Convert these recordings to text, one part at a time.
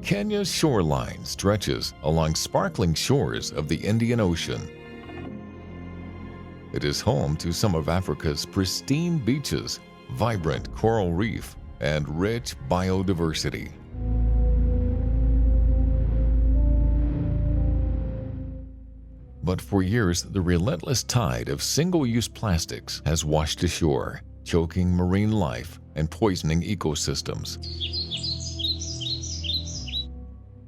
Kenya's shoreline stretches along sparkling shores of the Indian Ocean. It is home to some of Africa's pristine beaches, vibrant coral reef, and rich biodiversity. But for years, the relentless tide of single-use plastics has washed ashore, choking marine life and poisoning ecosystems.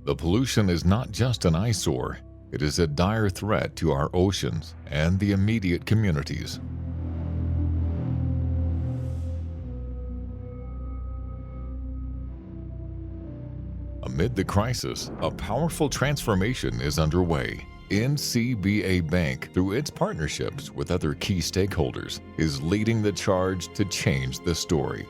The pollution is not just an eyesore, it is a dire threat to our oceans and the immediate communities. Amid the crisis, a powerful transformation is underway. NCBA Bank, through its partnerships with other key stakeholders, is leading the charge to change the story.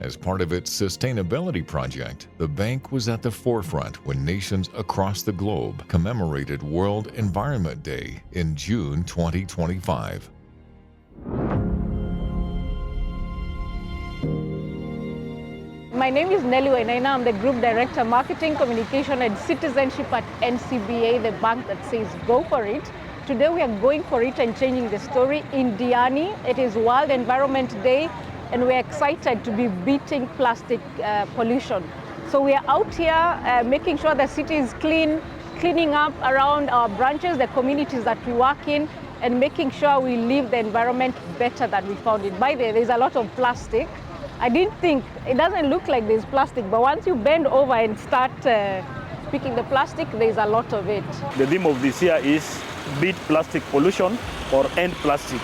As part of its sustainability project, the bank was at the forefront when nations across the globe commemorated World Environment Day in June 2025. My name is Nelly Wainaina. I'm the Group Director, Marketing, Communication and Citizenship at NCBA, the bank that says go for it. Today we are going for it and changing the story in Diani. It is World Environment Day, and we're excited to be beating plastic pollution. So we are out here making sure the city is clean, cleaning up around our branches, the communities that we work in, and making sure we leave the environment better than we found it. By the way, there's a lot of plastic. I didn't think, it doesn't look like there's plastic, but once you bend over and start picking the plastic, there's a lot of it. The theme of this year is beat plastic pollution or end plastic.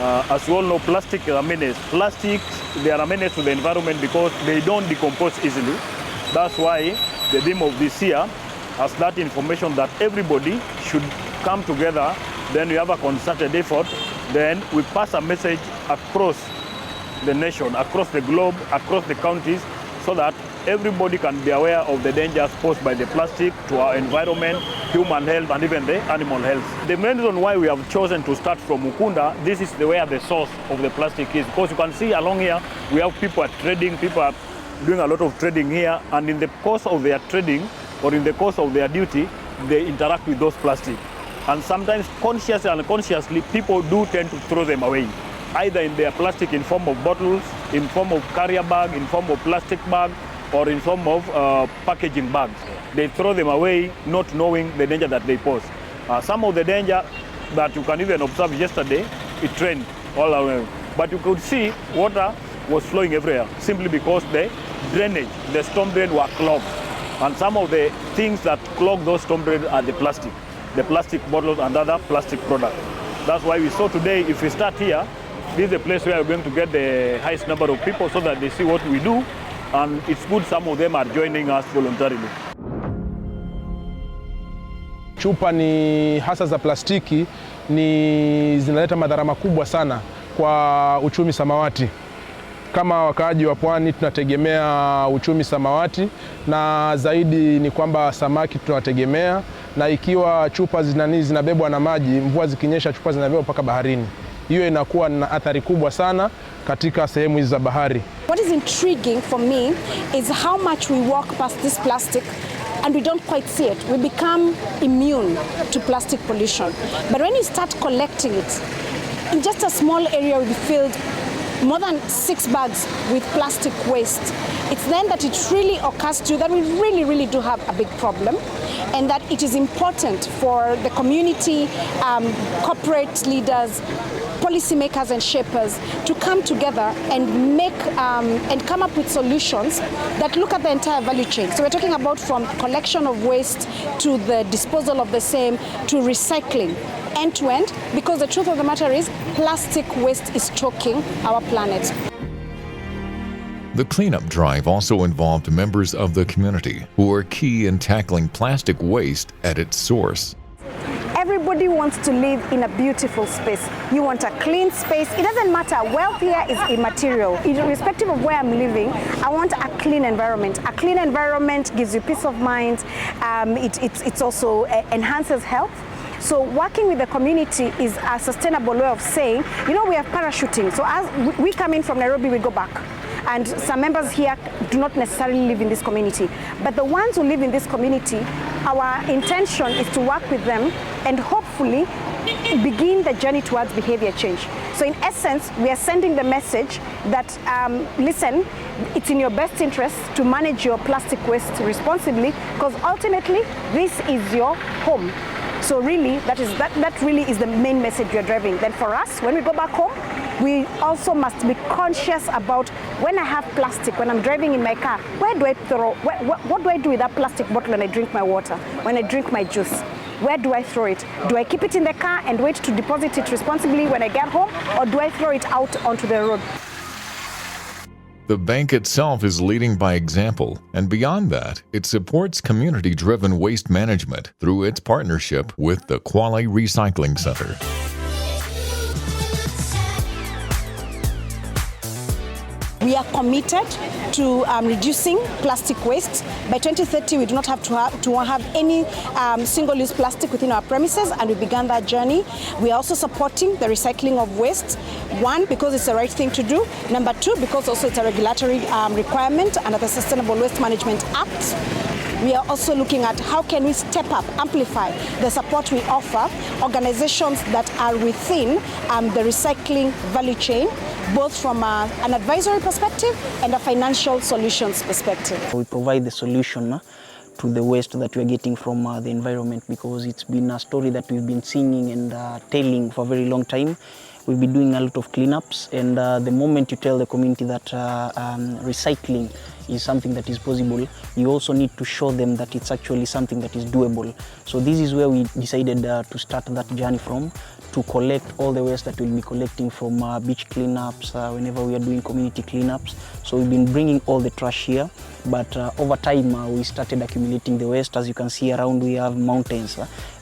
As you all know, plastic are a menace. Plastics, they are a menace to the environment because they don't decompose easily. That's why the theme of this year has that information that everybody should come together. Then we have a concerted effort. Then we pass a message across the nation, across the globe, across the counties, so that everybody can be aware of the dangers posed by the plastic to our environment, human health, and even the animal health. The main reason why we have chosen to start from Mukunda, this is where the source of the plastic is. Because you can see along here, we have people trading, people are doing a lot of trading here, and in the course of their trading, or in the course of their duty, they interact with those plastic. And sometimes consciously and unconsciously, people do tend to throw them away, either in their plastic in form of bottles, in form of carrier bag, in form of plastic bag, or in form of packaging bags. They throw them away not knowing the danger that they pose. Some of the danger that you can even observe yesterday, it rained all around. But you could see water was flowing everywhere simply because the drainage, the storm drain were clogged. And some of the things that clog those storm drains are the plastic bottles and other plastic products. That's why we saw today, if we start here, this is the place where we're going to get the highest number of people so that they see what we do. And it's good some of them are joining us voluntarily. Chupa ni hasa za plastiki ni zinaleta madhara makubwa sana kwa uchumi samawati. Kama wakaaji wa pwani tunategemea uchumi samawati, na zaidi ni kwamba samaki tunategemea, na ikiwa chupa zinabebwa na maji, mvua zikinyesha chupa zinabebwa mpaka baharini. Hiyo inakuwa na athari kubwa sana katika sehemu hizi za bahari. What is intriguing for me is how much we walk past this plastic and we don't quite see it. We become immune to plastic pollution. But when you start collecting it, in just a small area will be filled more than 6 bags with plastic waste. It's then that it really occurs to you that we really do have a big problem, and that it is important for the community, corporate leaders, policymakers and shapers to come together and make and come up with solutions that look at the entire value chain. So we're talking about from collection of waste to the disposal of the same to recycling, end to end, because the truth of the matter is plastic waste is choking our planet. The cleanup drive also involved members of the community who are key in tackling plastic waste at its source. Everybody wants to live in a beautiful space. You want a clean space. It doesn't matter. Wealth here is immaterial. Irrespective of where I'm living, I want a clean environment. A clean environment gives you peace of mind. It also enhances health. So working with the community is a sustainable way of saying, you know, we have parachuting. So as we come in from Nairobi, we go back. And some members here do not necessarily live in this community. But the ones who live in this community, our intention is to work with them and hopefully begin the journey towards behavior change. So in essence, we are sending the message that, listen, it's in your best interest to manage your plastic waste responsibly, because ultimately this is your home. So really, that really is the main message we are driving. Then for us, when we go back home, we also must be conscious about when I have plastic, when I'm driving in my car, where do I throw, what do I do with that plastic bottle when I drink my water, when I drink my juice? Where do I throw it? Do I keep it in the car and wait to deposit it responsibly when I get home, or do I throw it out onto the road? The bank itself is leading by example, and beyond that, it supports community-driven waste management through its partnership with the Kwale Recycling Center. We are committed to reducing plastic waste. By 2030, we do not have to have any single-use plastic within our premises, and we began that journey. We are also supporting the recycling of waste. One, because it's the right thing to do. Number two, because also it's a regulatory requirement under the Sustainable Waste Management Act. We are also looking at how can we step up, amplify the support we offer organizations that are within the recycling value chain, both from an advisory perspective and a financial solutions perspective. We provide the solution to the waste that we are getting from the environment, because it's been a story that we've been singing and telling for a very long time. We've been doing a lot of cleanups, and the moment you tell the community that recycling is something that is possible, you also need to show them that it's actually something that is doable. So this is where we decided to start that journey from, to collect all the waste that we'll be collecting from beach cleanups, whenever we are doing community cleanups. So we've been bringing all the trash here, but over time we started accumulating the waste. As you can see around, we have mountains,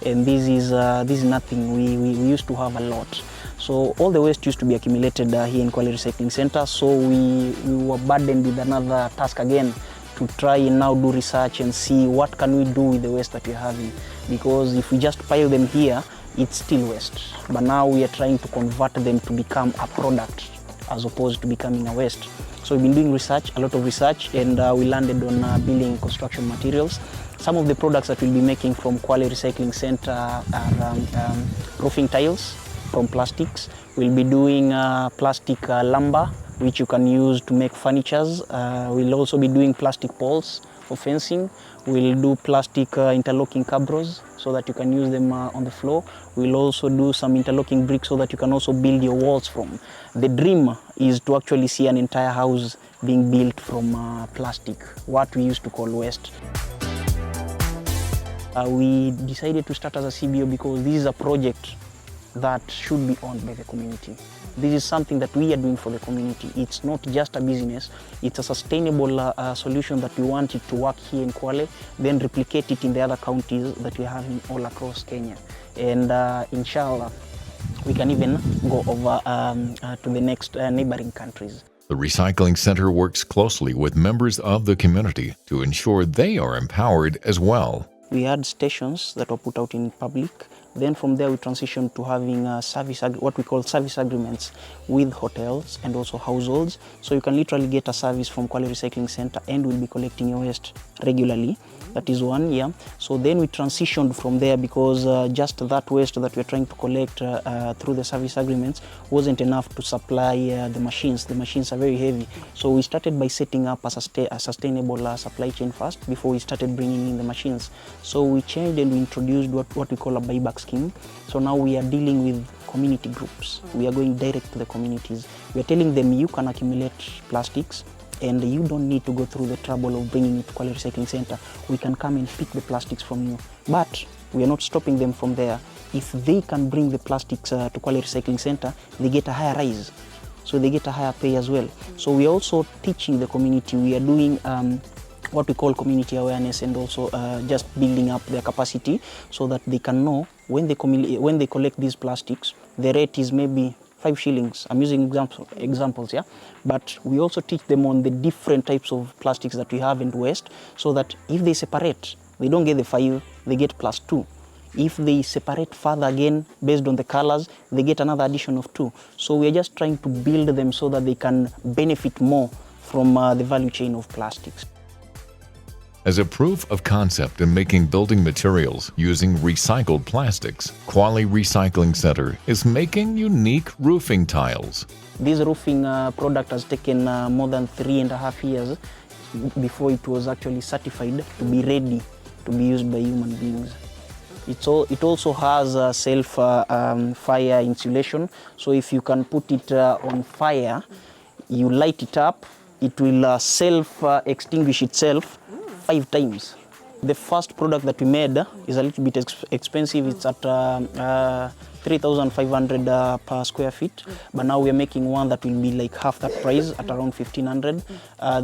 and this is nothing. We used to have a lot. So all the waste used to be accumulated here in Kwale Recycling Center. So we were burdened with another task again, to try and now do research and see what can we do with the waste that we're having. Because if we just pile them here, it's still waste. But now we are trying to convert them to become a product as opposed to becoming a waste. So we've been doing research, a lot of research, and we landed on building construction materials. Some of the products that we'll be making from Kwale Recycling Center are roofing tiles from plastics. We'll be doing plastic lumber, which you can use to make furnitures. We'll also be doing plastic poles for fencing. We'll do plastic interlocking cabros so that you can use them on the floor. We'll also do some interlocking bricks so that you can also build your walls from. The dream is to actually see an entire house being built from plastic, what we used to call waste. We decided to start as a CBO because this is a project that should be owned by the community. This is something that we are doing for the community. It's not just a business, it's a sustainable solution that we want it to work here in Kwale, then replicate it in the other counties that we have all across Kenya. And inshallah, we can even go over to the next neighboring countries. The Recycling Center works closely with members of the community to ensure they are empowered as well. We had stations that were put out in public. Then from there we transitioned to having what we call service agreements with hotels and also households. So you can literally get a service from Kwale Recycling Center and we'll be collecting your waste regularly. That is one, yeah. So then we transitioned from there because just that waste that we're trying to collect through the service agreements wasn't enough to supply the machines. The machines are very heavy. So we started by setting up a sustainable supply chain first before we started bringing in the machines. So we changed and we introduced what we call a buyback scheme. So now we are dealing with community groups. We are going direct to the communities. We are telling them you can accumulate plastics and you don't need to go through the trouble of bringing it to Kwale Recycling Center. We can come and pick the plastics from you. But we are not stopping them from there. If they can bring the plastics to Kwale Recycling Center, they get a higher rise. So they get a higher pay as well. So we are also teaching the community. We are doing what we call community awareness and also just building up their capacity so that they can know when they collect these plastics, the rate is maybe 5 shillings. I'm using examples, yeah. But we also teach them on the different types of plastics that we have in waste, so that if they separate, they don't get the 5, they get +2. If they separate further again, based on the colors, they get another addition of 2. So we are just trying to build them so that they can benefit more from the value chain of plastics. As a proof of concept in making building materials using recycled plastics, Kwale Recycling Center is making unique roofing tiles. This roofing product has taken more than 3.5 years before it was actually certified to be ready to be used by human beings. It also has self-fire insulation, so if you can put it on fire, you light it up, it will self-extinguish itself 5 times. The first product that we made is a little bit expensive. It's at 3,500 per square feet, but now we are making one that will be like half that price at around 1,500.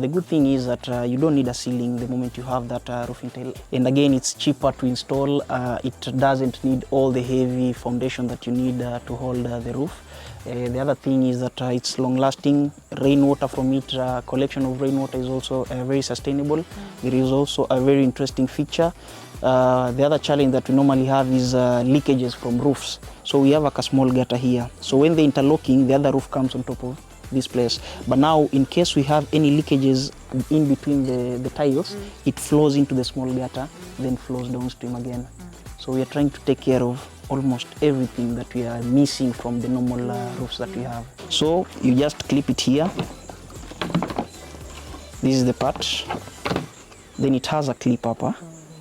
The good thing is that you don't need a ceiling the moment you have that roofing tile. And again, it's cheaper to install. It doesn't need all the heavy foundation that you need to hold the roof. The other thing is that it's long-lasting. Rainwater from it, collection of rainwater is also very sustainable. It is also a very interesting feature. The other challenge that we normally have is leakages from roofs. So we have like a small gutter here. So when they're interlocking, the other roof comes on top of this place. But now, in case we have any leakages in between the tiles, it flows into the small gutter, then flows downstream again. So we are trying to take care of almost everything that we are missing from the normal roofs that we have. So you just clip it here. This is the part. Then it has a clip upper,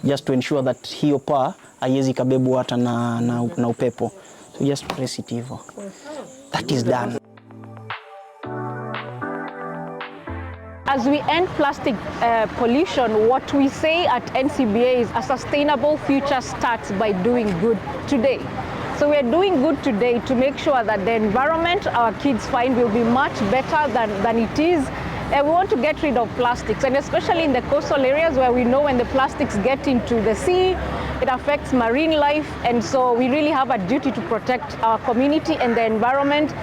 just to ensure that hiyo paa haiwezi kabebwa hata na upepo. So just press it hivyo. That is done. As we end plastic pollution, what we say at NCBA is a sustainable future starts by doing good today. So we are doing good today to make sure that the environment our kids find will be much better than it is. And we want to get rid of plastics, and especially in the coastal areas where we know when the plastics get into the sea, it affects marine life. And so we really have a duty to protect our community and the environment.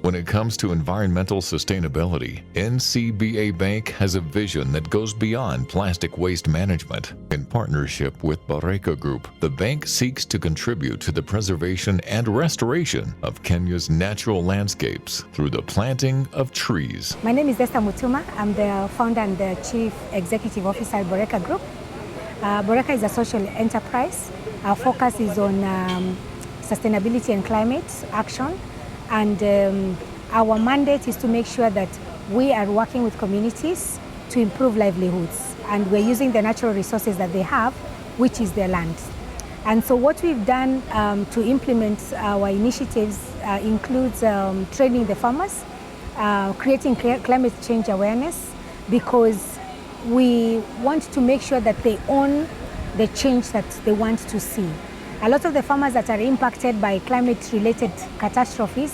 When it comes to environmental sustainability, NCBA Bank has a vision that goes beyond plastic waste management. In partnership with Boreka Group, the bank seeks to contribute to the preservation and restoration of Kenya's natural landscapes through the planting of trees. My name is Esther Mutuma. I'm the founder and the Chief Executive Officer at Boreka Group. Boreka is a social enterprise. Our focus is on sustainability and climate action. And our mandate is to make sure that we are working with communities to improve livelihoods. And we're using the natural resources that they have, which is their land. And so what we've done to implement our initiatives includes training the farmers, creating climate change awareness, because we want to make sure that they own the change that they want to see. A lot of the farmers that are impacted by climate-related catastrophes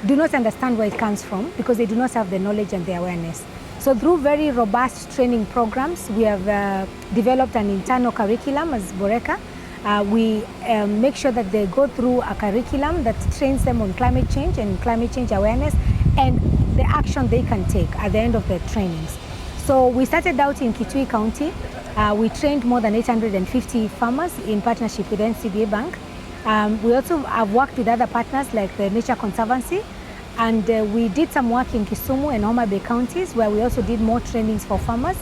do not understand where it comes from because they do not have the knowledge and the awareness. So through very robust training programs, we have developed an internal curriculum as Boreka. We make sure that they go through a curriculum that trains them on climate change and climate change awareness and the action they can take at the end of the trainings. So we started out in Kitui County. We trained more than 850 farmers in partnership with NCBA Bank. We also have worked with other partners like the Nature Conservancy, and we did some work in Kisumu and Homa Bay counties where we also did more trainings for farmers.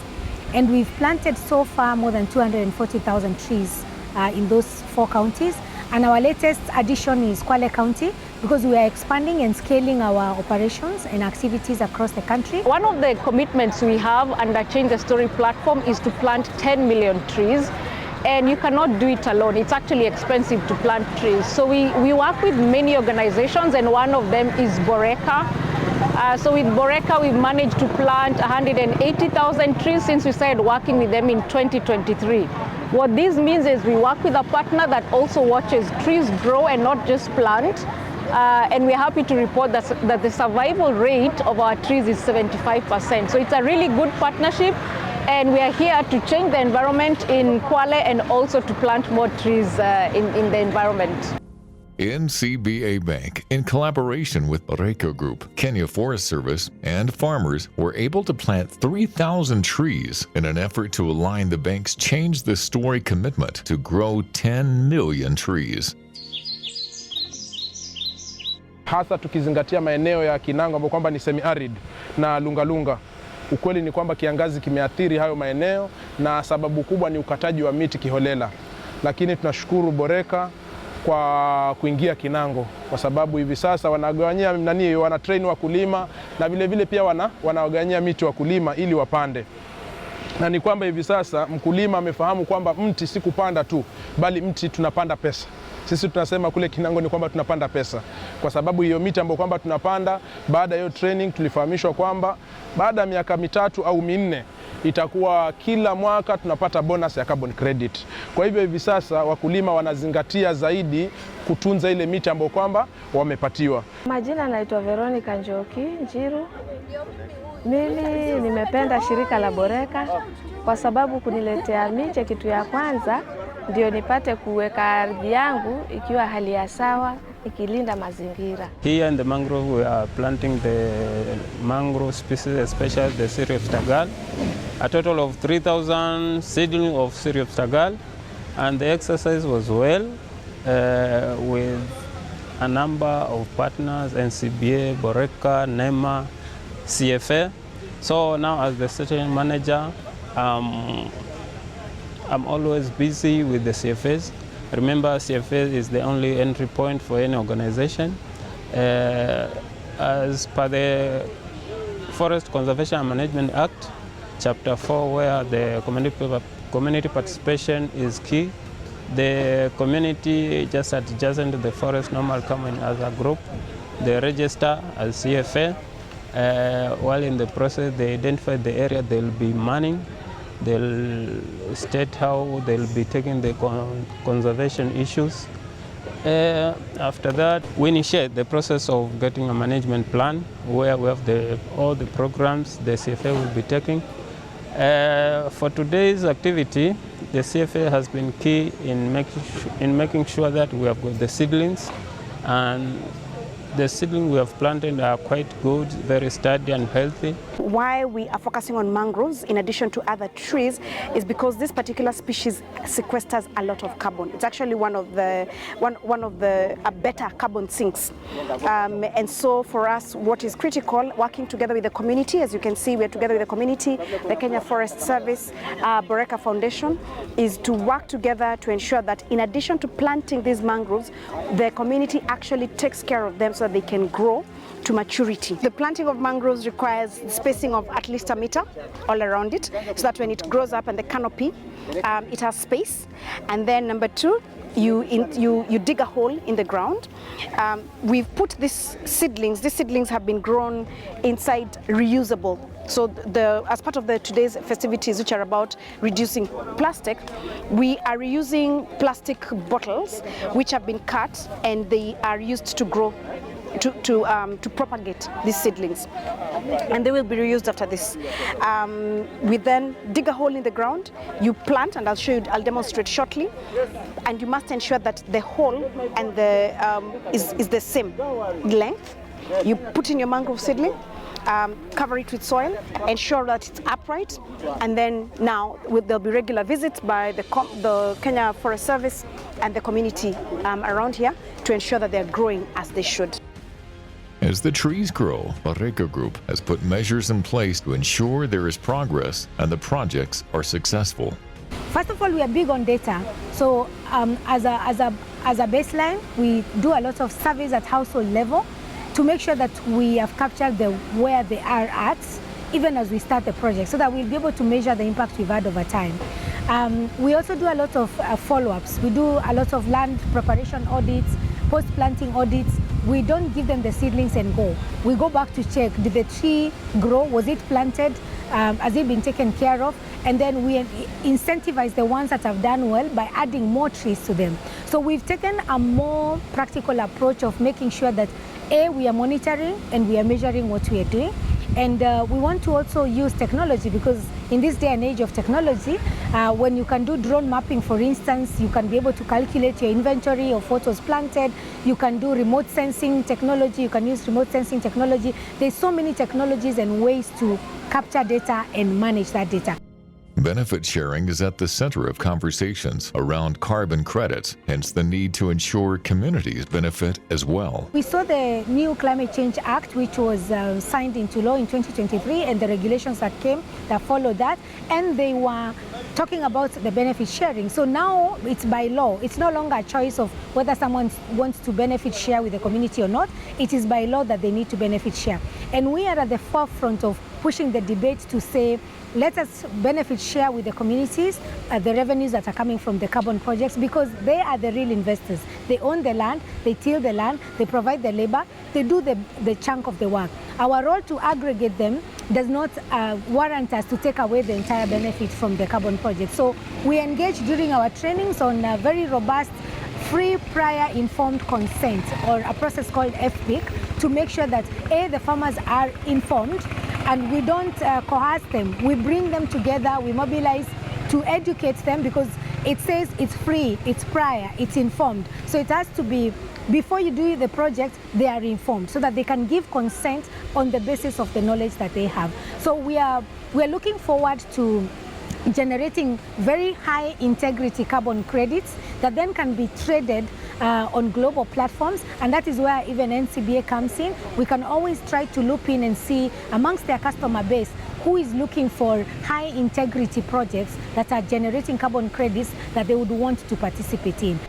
And we've planted so far more than 240,000 trees in those 4 counties. And our latest addition is Kwale County, because we are expanding and scaling our operations and activities across the country. One of the commitments we have under Change the Story platform is to plant 10 million trees. And you cannot do it alone. It's actually expensive to plant trees. So we work with many organizations, and one of them is Boreka. So with Boreka, we've managed to plant 180,000 trees since we started working with them in 2023. What this means is we work with a partner that also watches trees grow and not just plant. And we're happy to report that the survival rate of our trees is 75%. So it's a really good partnership. And we are here to change the environment in Kwale and also to plant more trees in the environment. NCBA Bank, in collaboration with Boreka Group, Kenya Forest Service, and farmers, were able to plant 3,000 trees in an effort to align the bank's Change the Story commitment to grow 10 million trees. hasa tukizingatia maeneo ya Kinango ambayo kwamba ni semi-arid na Lungalunga. Ukweli ni kwamba kiangazi kimeathiri hayo maeneo na sababu kubwa ni ukataji wa miti kiholela. Lakini tunashukuru Boreka kwa kuingia Kinango kwa sababu hivi sasa wanagawanyia wana train wakulima na vile vile pia wanawagawanyia miti wakulima ili wapande. Na ni kwamba hivi sasa mkulima amefahamu kwamba mti si kupanda tu, bali mti tunapanda pesa. Sisi tunasema kule Kinango ni kwamba tunapanda pesa. Kwa sababu hiyo miti ambayo kwamba tunapanda, baada ya hiyo training tulifahamishwa kwamba baada ya miaka 3 au 4 itakuwa kila mwaka tunapata bonus ya carbon credit. Kwa hivyo hivi sasa wakulima wanazingatia zaidi kutunza ile miti ambayo kwamba wamepatiwa. Majina naitwa Veronica Njoki Njiru. Mimi nimependa shirika la Boreka kwa sababu kuniletea miche, kitu ya kwanza ndio nipate kuweka ardhi yangu ikiwa hali ya sawa, ikilinda mazingira. Here in the mangrove we are planting the mangrove species, especially the Syriop Tagal, a total of 3,000 seedlings of Syriop Tagal, and the exercise was well with a number of partners, NCBA, Boreka, NEMA, CFA. So now as the station manager, I'm always busy with the CFAs. Remember, CFA is the only entry point for any organization. As per the Forest Conservation and Management Act, Chapter 4, where the community participation is key. The community, just adjacent to the forest, normal come in as a group. They register as CFA. While in the process, they identify the area they'll be manning. They'll state how they'll be taking the conservation issues. After that, we initiate the process of getting a management plan where we have all the programs the CFA will be taking. For today's activity, the CFA has been key in making sure that we have got the seedlings, and the seedlings we have planted are quite good, very sturdy and healthy. Why we are focusing on mangroves in addition to other trees is because this particular species sequesters a lot of carbon. It's actually one of the better carbon sinks. And so for us, what is critical, working together with the community, as you can see, we are together with the community, the Kenya Forest Service, Boreka Foundation, is to work together to ensure that in addition to planting these mangroves, the community actually takes care of them so that they can grow to maturity. The planting of mangroves requires spacing of at least 1 meter all around it, so that when it grows up and the canopy, it has space. And then number 2, you dig a hole in the ground. We've put these seedlings have been grown inside reusable. So as part of today's festivities, which are about reducing plastic, we are reusing plastic bottles which have been cut, and they are used to grow, to propagate these seedlings, and they will be reused after this. We then dig a hole in the ground, you plant, and I'll demonstrate shortly, and you must ensure that the hole and is the same length. You put in your mangrove seedling, cover it with soil, ensure that it's upright, and then now there'll be regular visits by the Kenya Forest Service and the community around here to ensure that they're growing as they should. As the trees grow, Boreka Group has put measures in place to ensure there is progress and the projects are successful. First of all, we are big on data. So as a baseline, we do a lot of surveys at household level to make sure that we have captured where they are at, even as we start the project, so that we'll be able to measure the impact we've had over time. We also do a lot of follow-ups. We do a lot of land preparation audits, post-planting audits. We don't give them the seedlings and go. We go back to check, did the tree grow? Was it planted? Has it been taken care of? And then we incentivize the ones that have done well by adding more trees to them. So we've taken a more practical approach of making sure that we are monitoring and we are measuring what we are doing. And we want to also use technology, because in this day and age of technology, when you can do drone mapping, for instance, you can be able to calculate your inventory of what was planted. You can do remote sensing technology. You can use remote sensing technology. There's so many technologies and ways to capture data and manage that data. Benefit sharing is at the center of conversations around carbon credits, hence the need to ensure communities benefit as well. We saw the new Climate Change Act, which was signed into law in 2023, and the regulations that came that followed that, and they were talking about the benefit sharing. So now it's by law. It's no longer a choice of whether someone wants to benefit share with the community or not. It is by law that they need to benefit share. And we are at the forefront of pushing the debate to say, let us benefit share with the communities the revenues that are coming from the carbon projects, because they are the real investors. They own the land, they till the land, they provide the labor, they do the chunk of the work. Our role to aggregate them does not warrant us to take away the entire benefit from the carbon project. So we engage during our trainings on a very robust free prior informed consent, or a process called FPIC, to make sure that the farmers are informed, and we don't coerce them. We bring them together, we mobilize to educate them, because it says it's free, it's prior, it's informed. So it has to be, before you do the project, they are informed, so that they can give consent on the basis of the knowledge that they have. So we are looking forward to generating very high integrity carbon credits that then can be traded on global platforms, and that is where even NCBA comes in. We can always try to loop in and see amongst their customer base who is looking for high integrity projects that are generating carbon credits that they would want to participate in.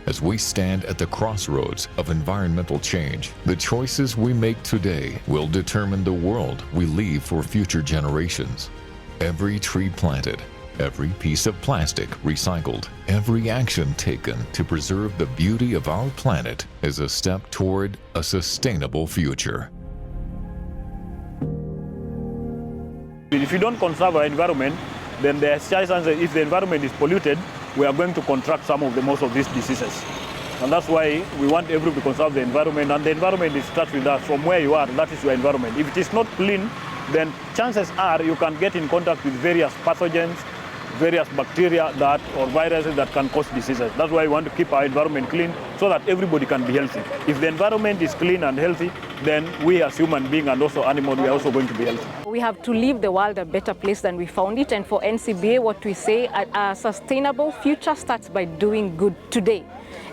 As we stand at the crossroads of environmental change, the choices we make today will determine the world we leave for future generations. Every tree planted, every piece of plastic recycled, every action taken to preserve the beauty of our planet is a step toward a sustainable future. If you don't conserve our environment, then there's chances that if the environment is polluted, we are going to contract most of these diseases. And that's why we want everybody to conserve the environment, and the environment starts with us. From where you are, that is your environment. If it is not clean, then chances are you can get in contact with various pathogens, various bacteria or viruses that can cause diseases. That's why we want to keep our environment clean, so that everybody can be healthy. If the environment is clean and healthy, then we as human beings and also animals, we are also going to be healthy. We have to leave the world a better place than we found it. And for NCBA, what we say, a sustainable future starts by doing good today.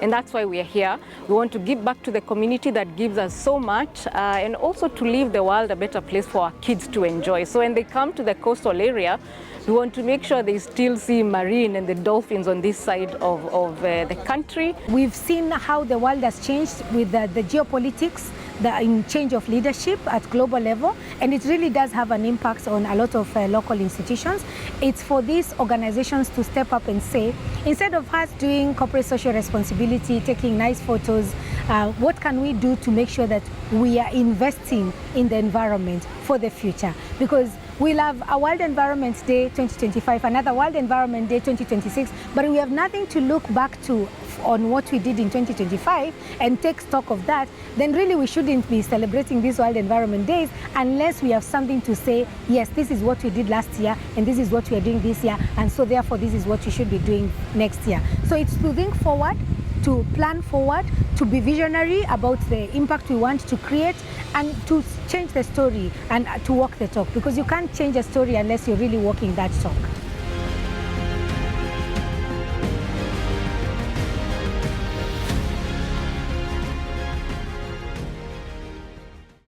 And that's why we are here. We want to give back to the community that gives us so much, and also to leave the world a better place for our kids to enjoy. So when they come to the coastal area, we want to make sure they still see marine and the dolphins on this side of the country. We've seen how the world has changed with the geopolitics, the change of leadership at global level, and it really does have an impact on a lot of local institutions. It's for these organizations to step up and say, instead of us doing corporate social responsibility, taking nice photos, what can we do to make sure that we are investing in the environment for the future? Because we'll have a World Environment Day 2025, another World Environment Day 2026, but we have nothing to look back to on what we did in 2025 and take stock of that. Then really we shouldn't be celebrating these World Environment Days unless we have something to say, yes, this is what we did last year and this is what we are doing this year, and so therefore this is what you should be doing next year. So it's to think forward, to plan forward, to be visionary about the impact we want to create, and to change the story and to walk the talk, because you can't change a story unless you're really walking that talk.